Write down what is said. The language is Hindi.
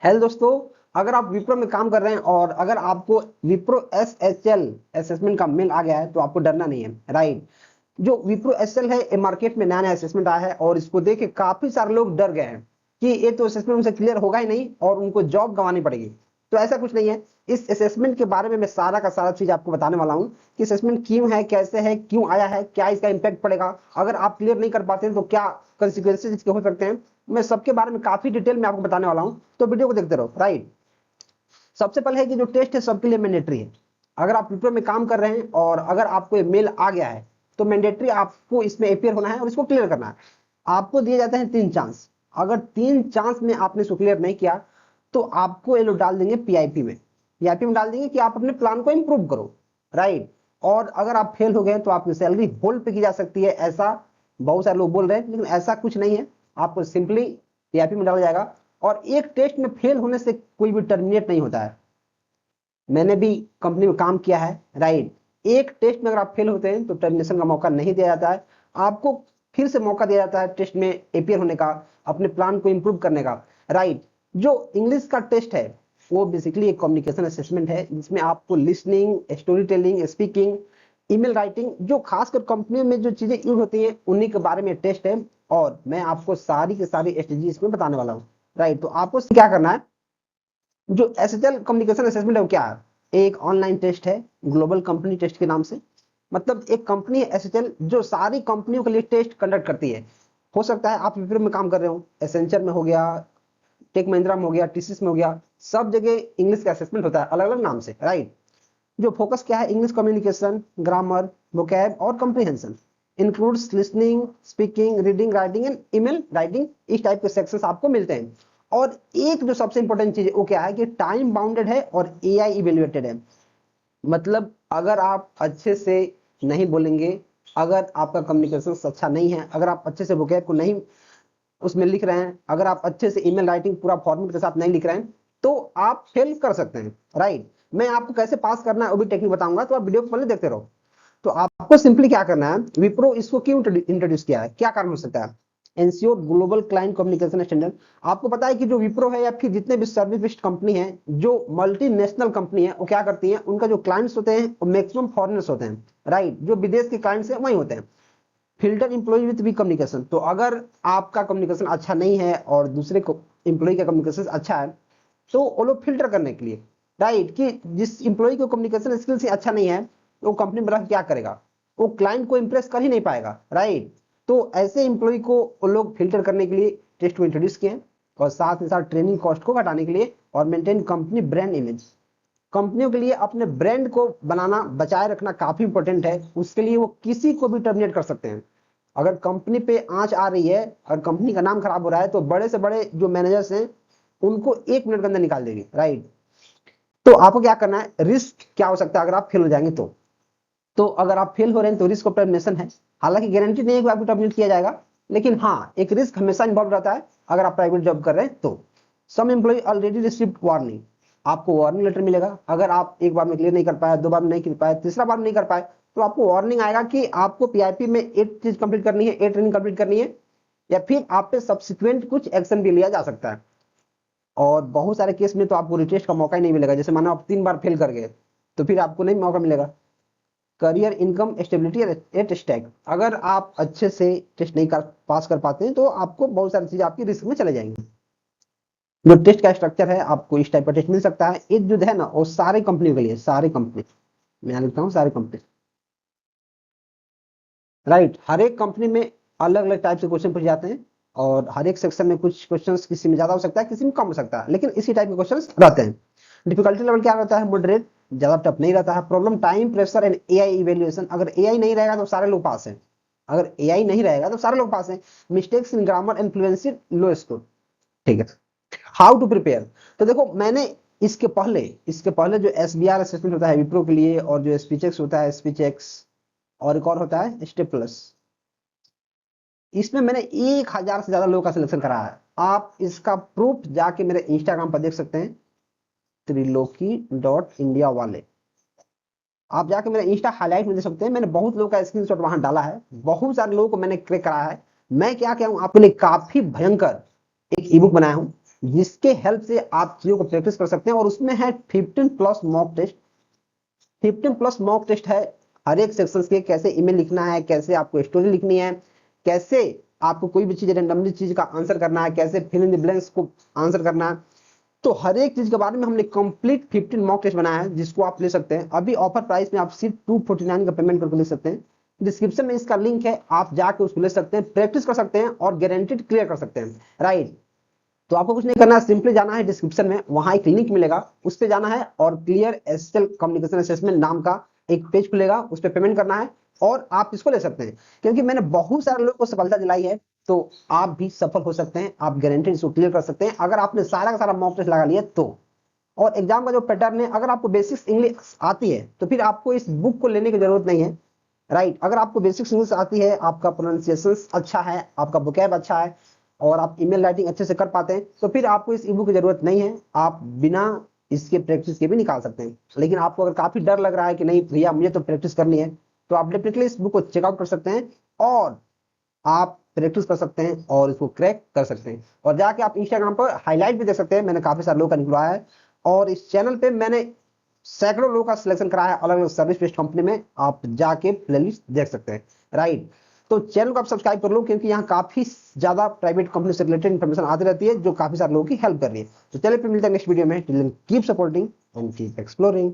हेलो दोस्तों। अगर आप विप्रो में काम कर रहे हैं और अगर आपको विप्रो एसएचएल असेसमेंट का मेल आ गया है तो आपको डरना नहीं है। राइट। जो विप्रो एसएचएल है ये मार्केट में नया नया असेसमेंट आया है और इसको देख के काफी सारे लोग डर गए हैं कि ये तो असेसमेंट उनसे क्लियर होगा ही नहीं और उनको जॉब गंवानी पड़ेगी। तो ऐसा कुछ नहीं है। इस असेसमेंट के बारे में मैं सारा का सारा चीज आपको बताने वाला हूँ कि असेसमेंट क्यों है, कैसे है, क्यों आया है, क्या इसका इम्पैक्ट पड़ेगा, अगर आप क्लियर नहीं कर पाते हैं तो क्या कंसिक्वेंसेज इसके हो सकते हैं। मैं सबके बारे में काफी डिटेल में आपको बताने वाला हूँ, तो वीडियो को देखते रहो। राइट। सबसे पहले है कि जो टेस्ट है सबके लिए मैंडेटरी है। अगर आप विप्रो में काम कर रहे हैं और अगर आपको ये मेल आ गया है तो मैंडेटरी आपको इसमें अपियर होना है और इसको क्लियर करना है। आपको दिए जाते हैं 3 चांस। अगर 3 चांस में आपने इसको क्लियर नहीं किया तो आपको ये लोग डाल देंगे पीआईपी में। पीआईपी में डाल देंगे कि आप अपने प्लान को इंप्रूव करो। राइट। और अगर आप फेल हो गए तो आपकी सैलरी होल्ड पे की जा सकती है। ऐसा बहुत सारे लोग बोल रहे हैं लेकिन ऐसा कुछ नहीं है। आपको सिंपली पीआईपी में डाला जाएगा और एक टेस्ट में फेल होने से कोई भी टर्मिनेट नहीं होता है। मैंने भी कंपनी में काम किया है। राइट। एक टेस्ट में अगर आप फेल होते हैं तो टर्मिनेशन का मौका नहीं दिया जाता है। आपको फिर से मौका दिया जाता है टेस्ट में अपियर होने का, अपने प्लान को इंप्रूव करने का। राइट। जो इंग्लिश का टेस्ट है वो बेसिकली एक कम्युनिकेशन असेसमेंट है जिसमें आपको listening, story telling, speaking, email writing, जो खासकर कंपनियों में जो चीजें यूज होती हैं उन्हीं के बारे में टेस्ट है। और मैं आपको सारी की सारी स्ट्रेटेजी इसमें बताने वाला हूँ। राइट। तो आपको क्या करना है, जो एसएचएल कम्युनिकेशन असेसमेंट है वो क्या है, एक ऑनलाइन टेस्ट है ग्लोबल कंपनी टेस्ट के नाम से। मतलब एक कंपनी है एसएचएल जो सारी कंपनियों के लिए टेस्ट कंडक्ट करती है। हो सकता है आप विप्रो में काम कर रहे हो, एसेंचर में हो गया, टेक महिंद्रा में हो गया, टीसीएस में हो गया, सब जगह इंग्लिश का असेसमेंट होता है अलग अलग नाम से। राइट। जो फोकस क्या है, इंग्लिश कम्युनिकेशन, ग्रामर, वोकैब और comprehension, includes listening, speaking, reading, writing and email writing. इस टाइप के सेक्शंस आपको मिलते हैं। और एक जो सबसे इंपॉर्टेंट चीज है वो क्या है कि टाइम बाउंडेड है और एआई इवेल्युएटेड है। मतलब अगर आप अच्छे से नहीं बोलेंगे, अगर आपका कम्युनिकेशन अच्छा नहीं है, अगर आप अच्छे से वोकैब को नहीं उसमें लिख रहे हैं, अगर आप अच्छे से ईमेल राइटिंग पूरा फॉर्मेट के साथ नहीं लिख रहे हैं तो आप फेल कर सकते हैं। राइट। मैं आपको कैसे पास करना है वो भी टेक्निक बताऊंगा, तो आप वीडियो को पहले देखते रहो। तो आपको सिंपली क्या करना है, विप्रो इसको क्यों इंट्रोड्यूस किया है, क्या कारण हो सकता है, ensure global client communication standard. आपको पता है कि जो विप्रो है या फिर जितने भी सर्विस बेस्ड कंपनी है, जो मल्टीनेशनल कंपनी है, वो क्या करती है, उनका जो क्लाइंट्स होते हैं वो मैक्सिमम फॉरेनर्स होते हैं। राइट। जो विदेश के क्लाइंट्स है वही होते हैं। Filter employ with we communication. तो अगर आपका कम्युनिकेशन अच्छा नहीं है और दूसरे इंप्लॉय का कम्युनिकेशन अच्छा है तो वो लोग फिल्टर करने के लिए, राइट, कि जिस इंप्लॉय को कम्युनिकेशन स्किल्स अच्छा नहीं है वो कंपनी में रख क्या करेगा, वो क्लाइंट को इंप्रेस कर ही नहीं पाएगा। राइट। तो ऐसे इंप्लॉय को वो लोग फिल्टर करने के लिए टेस्ट को इंट्रोड्यूस किए और साथ ही साथ ट्रेनिंग कॉस्ट को घटाने के लिए और मेंटेन कंपनी ब्रांड इमेज। कंपनियों के लिए अपने ब्रांड को बनाना, बचाए रखना काफी इंपॉर्टेंट है। उसके लिए वो किसी को भी टर्मिनेट कर सकते हैं। अगर कंपनी पे आंच आ रही है और कंपनी का नाम खराब हो रहा है तो बड़े से बड़े जो मैनेजर्स हैं उनको 1 मिनट के अंदर निकाल देगी। राइट। तो आपको क्या करना है, रिस्क क्या हो सकता है अगर आप फेल हो जाएंगे तो अगर आप फेल हो रहे हैं तो रिस्क ऑफ टर्मिनेशन है। हालांकि गारंटी नहीं है कि आपको टर्मिनेट किया जाएगा, लेकिन हाँ एक रिस्क हमेशा इन्वॉल्व रहता है अगर आप प्राइवेट जॉब कर रहे हैं तो। सम एम्प्लॉय ऑलरेडी रिसीव्ड वार्निंग। आपको वार्निंग लेटर मिलेगा। अगर आप एक बार में क्लियर नहीं कर पाए, 2 बार में नहीं कर पाए, तीसरा बार में नहीं कर पाए तो आपको वार्निंग आएगा कि आपको पीआईपी में 8 चीज कंप्लीट करनी है, 8 ट्रेनिंग कंप्लीट करनी है, या फिर आप पे सब्सिक्वेंट कुछ एक्शन भी लिया जा सकता है। और बहुत सारे केस में तो आपको रिटेस्ट का मौका ही नहीं मिलेगा। जैसे मानो आप 3 बार फेल कर गए तो फिर आपको नहीं मौका मिलेगा। Career income stability at stack. अगर आप अच्छे से टेस्ट नहीं कर पास कर पाते हैं तो आपको बहुत सारी चीजें आपकी रिस्क में चले जाएंगी। जो टेस्ट का स्ट्रक्चर है आपको इस टाइप का टेस्ट मिल सकता है। एक जो है ना वो सारे कंपनी के लिए, सारी कंपनी, मैं लिखता हूँ सारी कंपनी। राइट। हर एक कंपनी में अलग अलग टाइप से क्वेश्चन पूछे जाते हैं और हर एक सेक्शन में कुछ क्वेश्चंस किसी में ज्यादा हो सकता है, किसी में कम हो सकता है, लेकिन इसी टाइप के क्वेश्चंस रहते हैं। डिफिकल्टी लेवल क्या रहता है, मॉडरेट, ज्यादा टफ नहीं रहता है। Problem time pressure and AI evaluation. अगर एआई नहीं रहेगा तो सारे लोग पास हैं। अगर एआई नहीं रहेगा तो सारे लोग पास हैं। Mistakes in grammar and fluency, low score. ठीक है। How to prepare. तो देखो मैंने इसके पहले जो एसबीआर असेसमेंट होता है विप्रो के लिए, और जो स्पीचेक्स होता है स्पीचेक्स, और एक और होता है स्टेप प्लस, इसमें मैंने 1000 से ज्यादा लोगों का सिलेक्शन करा है। आप इसका प्रूफ जाके मेरे इंस्टाग्राम पर देख सकते हैं, त्रिलोकी.इंडिया वाले। आप जाके मेरे इंस्टा हाईलाइट में देख सकते हैं। मैंने बहुत लोगों का स्क्रीनशॉट वहां डाला है, बहुत सारे लोगों को मैंने क्रैक कराया है। मैं क्या क्या हूं आपके लिए, काफी भयंकर एक ई बुक बनाया हूं। जिसके हेल्प से आप चीजों को प्रैक्टिस कर सकते हैं। और उसमें है 15 plus mock test. 15 plus mock test है हर एक सेक्शन के, कैसे ईमेल लिखना है, कैसे आपको स्टोरी लिखनी है, कैसे आपको कोई भी चीज रैंडमली चीज का आंसर करना है, कैसे फिल इन द ब्लैंक्स को आंसर करना है। तो हर एक चीज के बारे में हमने कंप्लीट 15 मॉक टेस्ट बनाया है, जिसको आप ले सकते हैं। अभी ऑफर प्राइस में आप सिर्फ 249 का पेमेंट करके ले सकते हैं। डिस्क्रिप्शन में इसका लिंक है, आप जाके उसको ले सकते हैं, प्रैक्टिस कर सकते हैं और गारंटेड क्लियर कर सकते हैं, राइट। तो आपको कुछ नहीं करना है, सिंपली जाना है डिस्क्रिप्शन में, वहां एक लिंक मिलेगा, उस पर जाना है और क्लियर एसएसएल कम्युनिकेशन असेसमेंट नाम का एक पेज खुलेगा, उस पर पेमेंट करना है और आप इसको ले सकते हैं। क्योंकि मैंने बहुत सारे लोगों को सफलता दिलाई है, तो आप भी सफल हो सकते हैं, आप गारंटेड इसको क्लियर कर सकते हैं अगर आपने सारा का सारा मॉक टेस्ट लगा लिया तो। और एग्जाम का जो पैटर्न है, अगर आपको बेसिक्स इंग्लिश आती है तो फिर आपको इस बुक को लेने की जरूरत नहीं है, राइट। अगर आपको बेसिक्स इंग्लिश आती है, आपका प्रोनाउंसिएशन अच्छा है, आपका वोकैब अच्छा है और आप ईमेल राइटिंग अच्छे से कर पाते हैं, तो फिर आपको इस ई बुक की जरूरत नहीं है, आप बिना इसके प्रैक्टिस के भी निकाल सकते हैं। लेकिन आपको अगर काफी डर लग रहा है कि नहीं भैया मुझे तो प्रैक्टिस करनी है, तो आप डेफिनेटली इस बुक को चेकआउट कर सकते हैं और आप प्रैक्टिस कर सकते हैं और इसको क्रैक कर सकते हैं। और जाके आप इंस्टाग्राम पर हाईलाइट भी देख सकते हैं, मैंने काफी सारे लोगों का निकलवाया है। और इस चैनल पे मैंने सैकड़ों लोगों का सिलेक्शन कराया है अलग अलग सर्विस बेस्ड कंपनी में, आप जाके प्लेलिस्ट देख सकते हैं, राइट। तो चैनल को आप सब्सक्राइब कर लो, क्योंकि यहाँ काफी ज्यादा प्राइवेट कंपनी से रिलेटेड इन्फॉर्मेशन आती रहती है, जो काफी सारे लोगों की हेल्प कर रही है। तो चलिए फिर मिलते हैं नेक्स्ट वीडियो में। Keep supporting and keep exploring.